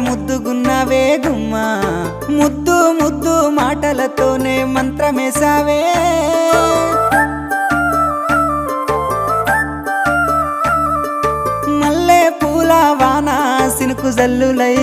ముద్దుగున్నావే గుమ్మా ముద్దు ముద్దు మాటలతోనే మంత్రమేసావే మల్లె పూల వాన సినుకు జల్లులై